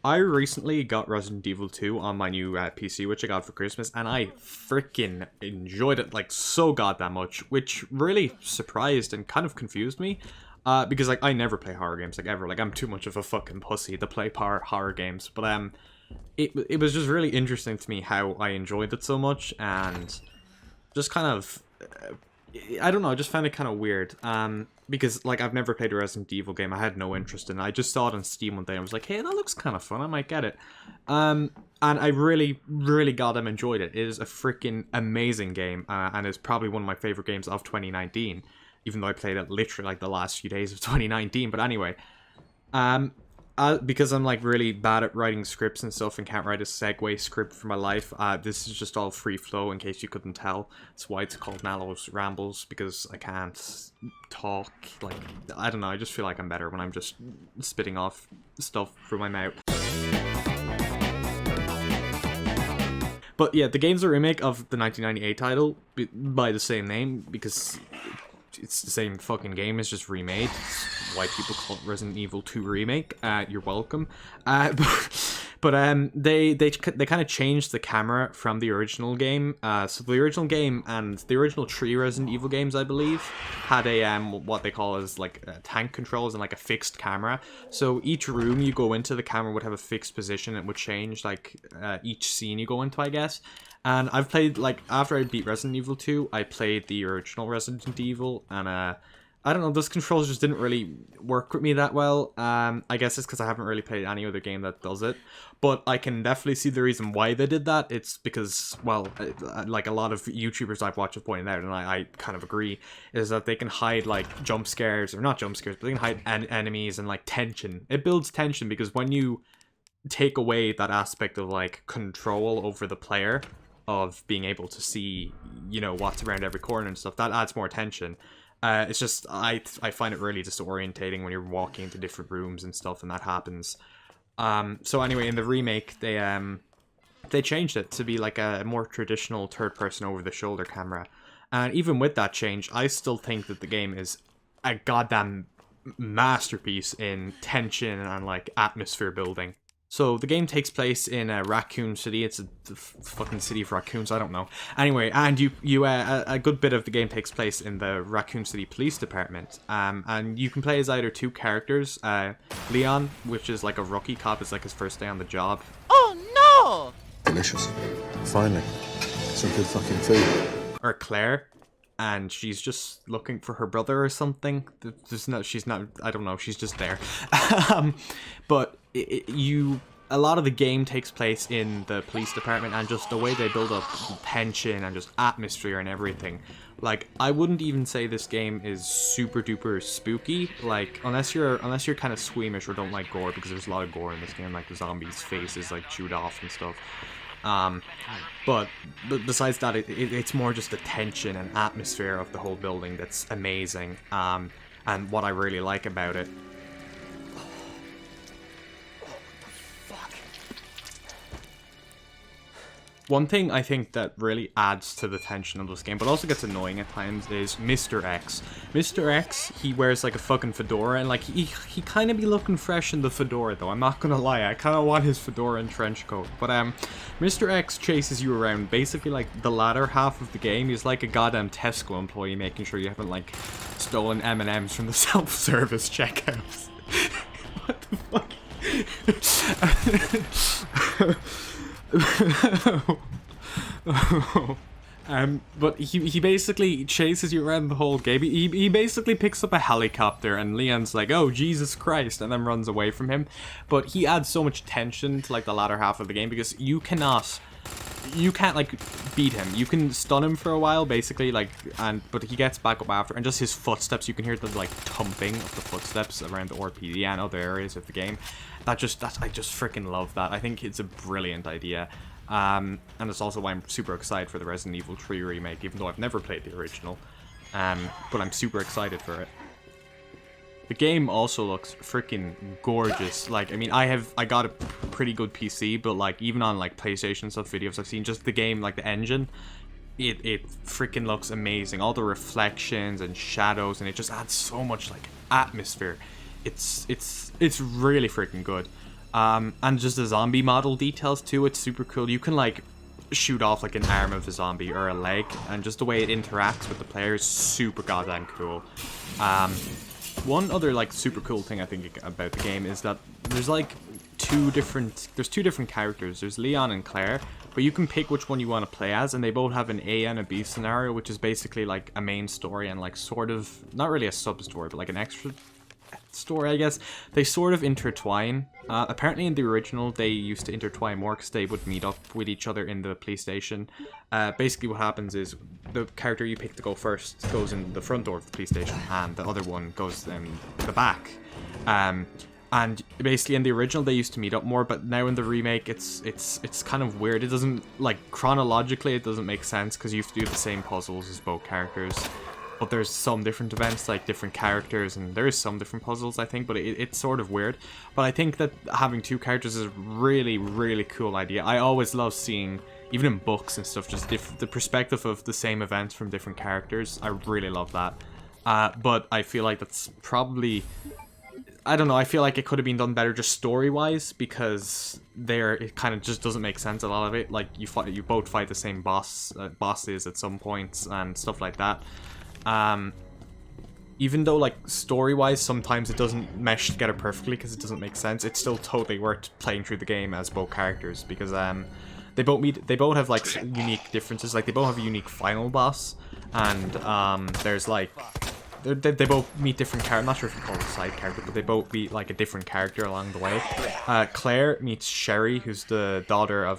I recently got Resident Evil 2 on my new PC, which I got for Christmas, and I freaking enjoyed it like so goddamn much, which really surprised and kind of confused me. Because like I never play horror games like ever. Like I'm too much of a fucking pussy to play horror games. But it was just really interesting to me how I enjoyed it so much, and just kind of I don't know, I just found it kind of weird. Because like I've never played a Resident Evil game, I had no interest in it. I just saw it on Steam one day and I was like, hey, that looks kind of fun, I might get it. And I really, really goddamn enjoyed it. It is a freaking amazing game, and it's probably one of my favorite games of 2019. Even though I played it literally like the last few days of 2019. But anyway, because I'm like really bad at writing scripts and stuff and can't write a segue script for my life, this is just all free flow in case you couldn't tell. That's why it's called Nalo's Rambles, because I can't talk, like, I don't know, I just feel like I'm better when I'm just spitting off stuff from my mouth. But yeah, the game's a remake of the 1998 title by the same name, because it's the same fucking game, it's just remade. It's why people call it Resident Evil 2 Remake. You're welcome. But they kind of changed the camera from the original game. So the original game and the original 3 Resident Evil games, I believe, had a what they call as like tank controls and like a fixed camera. So each room you go into, the camera would have a fixed position. It would change like each scene you go into, I guess. And I've played, like, after I beat Resident Evil 2, I played the original Resident Evil, and, I don't know, those controls just didn't really work with me that well. I guess it's because I haven't really played any other game that does it, but I can definitely see the reason why they did that. It's because, well, like a lot of YouTubers I've watched have pointed out, and I kind of agree, is that they can hide, like, jump scares, or not jump scares, but they can hide enemies and, like, tension. It builds tension, because when you take away that aspect of, like, control over the player, of being able to see, you know, what's around every corner and stuff, that adds more tension. It's just, I find it really disorientating when you're walking into different rooms and stuff, and that happens. So anyway, in the remake, they changed it to be like a more traditional third-person over-the-shoulder camera. And even with that change, I still think that the game is a goddamn masterpiece in tension and, like, atmosphere building. So the game takes place in Raccoon City. It's a fucking city of raccoons. I don't know. Anyway, and a good bit of the game takes place in the Raccoon City Police Department. And you can play as either 2 characters. Leon, which is like a rookie cop, is like his first day on the job. Oh no! Delicious. Finally, some good fucking food. Or Claire, and she's just looking for her brother or something. She's not. I don't know. She's just there. But a lot of the game takes place in the police department, and just the way they build up tension and just atmosphere and everything. Like, I wouldn't even say this game is super duper spooky, like, unless you're kind of squeamish or don't like gore, because there's a lot of gore in this game, like the zombies' faces like chewed off and stuff. But besides that, it's more just the tension and atmosphere of the whole building that's amazing. And what I really like about it. One thing I think that really adds to the tension of this game, but also gets annoying at times, is Mr. X. Mr. X, he wears like a fucking fedora, and like he kind of be looking fresh in the fedora though, I'm not gonna lie, I kind of want his fedora and trench coat. But Mr. X chases you around basically like the latter half of the game. He's like a goddamn Tesco employee making sure you haven't like stolen M&Ms from the self-service checkouts. What the fuck? But he basically chases you around the whole game. He basically picks up a helicopter, and Leon's like, oh, Jesus Christ, and then runs away from him. But he adds so much tension to like the latter half of the game, because you can't like beat him. You can stun him for a while basically, like, but he gets back up after, and just his footsteps, you can hear the like thumping of the footsteps around the RPD and other areas of the game. I just freaking love that. I think it's a brilliant idea. And it's also why I'm super excited for the Resident Evil 3 remake, even though I've never played the original. But I'm super excited for it. The game also looks freaking gorgeous. Like, I mean, I got a pretty good PC, but like even on like PlayStation stuff videos I've seen, just the game, like the engine, it freaking looks amazing. All the reflections and shadows, and it just adds so much like atmosphere. It's really freaking good. And just the zombie model details too, it's super cool. You can like shoot off like an arm of a zombie or a leg, and just the way it interacts with the player is super goddamn cool. One other like super cool thing I think about the game is that there's like two different characters. There's Leon and Claire, but you can pick which one you want to play as, and they both have an A and a B scenario, which is basically like a main story and like sort of not really a sub story, but like an extra story, I guess. They sort of intertwine. Apparently in the original they used to intertwine more because they would meet up with each other in the police station. Basically what happens is the character you pick to go first goes in the front door of the police station, and the other one goes in the back. And basically in the original they used to meet up more, but now in the remake it's kind of weird. It doesn't, like, chronologically it doesn't make sense because you have to do the same puzzles as both characters. But there's some different events, like different characters, and there is some different puzzles, I think, but it's sort of weird. But I think that having two characters is a really, really cool idea. I always love seeing, even in books and stuff, just the perspective of the same events from different characters. I really love that. But I feel like that's probably... I don't know, I feel like it could have been done better just story-wise, because it kind of just doesn't make sense, a lot of it. Like, you both fight the same bosses at some points and stuff like that. Even though, like, story-wise sometimes it doesn't mesh together perfectly because it doesn't make sense, it's still totally worth playing through the game as both characters, because they both have like unique differences. Like, they both have a unique final boss, and there's like they both meet different characters. I'm not sure if you call it a side character, but they both meet like a different character along the way. Claire meets Sherry, who's the daughter of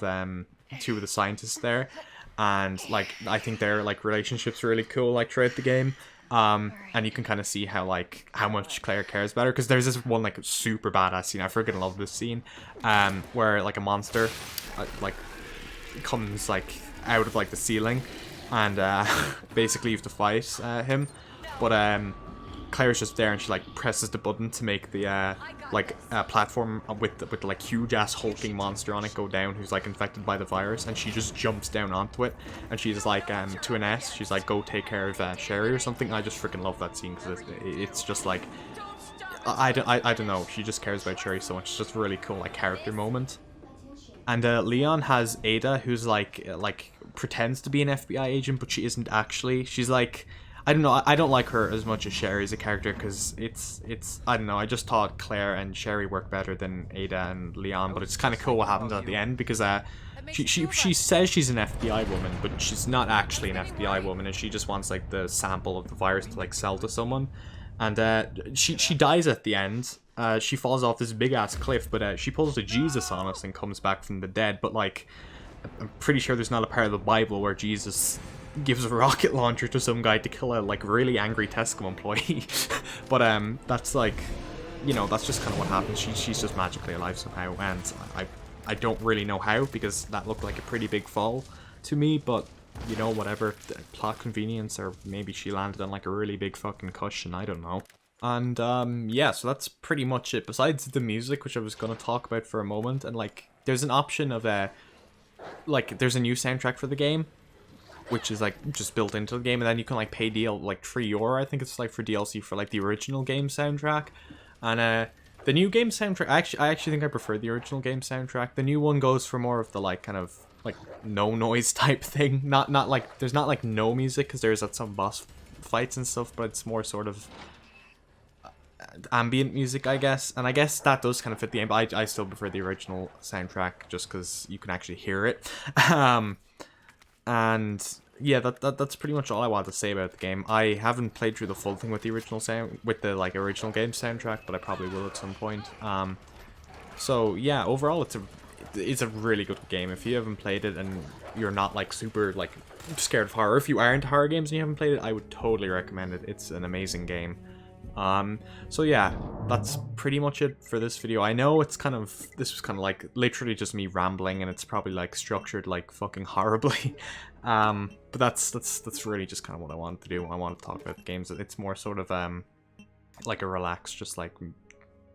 two of the scientists there. And like, I think their like relationship's really cool, like, throughout the game. And you can kind of see how much Claire cares about her, because there's this one like super badass scene. I freaking love this scene, where like a monster like comes like out of like the ceiling, and basically you have to fight him. But Claire's just there, and she like presses the button to make the platform with the like huge ass hulking monster on it go down, who's like infected by the virus, and she just jumps down onto it, and she's like to an S, she's like, go take care of Sherry or something. I just freaking love that scene because it's just like I don't know, she just cares about Sherry so much. It's just a really cool like character moment. And Leon has Ada, who's like pretends to be an FBI agent, but she isn't actually. She's like, I don't know, I don't like her as much as Sherry as a character, because it's I don't know, I just thought Claire and Sherry work better than Ada and Leon. But it's kind of cool what happens at the end, because she says she's an FBI woman, but she's not actually an FBI woman, and she just wants like the sample of the virus to like sell to someone. And she dies at the end. She falls off this big ass cliff, but she pulls a Jesus on us and comes back from the dead. But like, I'm pretty sure there's not a part of the Bible where Jesus gives a rocket launcher to some guy to kill a like really angry Tesco employee. But that's like, you know, that's just kind of what happens. She's just magically alive somehow, and I don't really know how, because that looked like a pretty big fall to me. But you know, whatever, plot convenience, or maybe she landed on like a really big fucking cushion, I don't know. And yeah, so that's pretty much it. Besides the music, which I was gonna talk about for a moment, and like, there's an option of like, there's a new soundtrack for the game, which is like just built into the game, and then you can like pay like €3, I think it's like, for DLC for like the original game soundtrack. And the new game soundtrack, I actually think I prefer the original game soundtrack. The new one goes for more of the like kind of like no noise type thing. Not like, there's not like no music, because there's some boss fights and stuff, but it's more sort of ambient music, I guess. And I guess that does kind of fit the game, but I still prefer the original soundtrack just because you can actually hear it. And yeah, that's pretty much all I wanted to say about the game. I haven't played through the full thing with the original like original game soundtrack, but I probably will at some point. So yeah, overall it's a really good game. If you haven't played it and you're not like super like scared of horror, if you are into horror games and you haven't played it, I would totally recommend it. It's an amazing game. So yeah, that's pretty much it for this video. I know this was kind of like literally just me rambling, and it's probably like structured like fucking horribly. But that's really just kind of what I wanted to do. I want to talk about the games. It's more sort of like a relaxed, just like,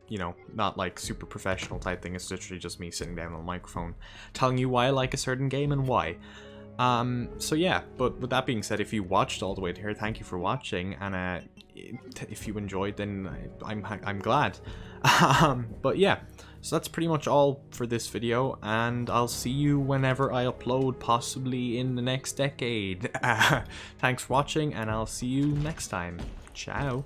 you know, not like super professional type thing. It's literally just me sitting down on a microphone telling you why I like a certain game and why. So yeah, but with that being said, if you watched all the way to here, thank you for watching, and if you enjoyed, then I'm glad. But yeah, so that's pretty much all for this video, and I'll see you whenever I upload, possibly in the next decade. Thanks for watching, and I'll see you next time. Ciao.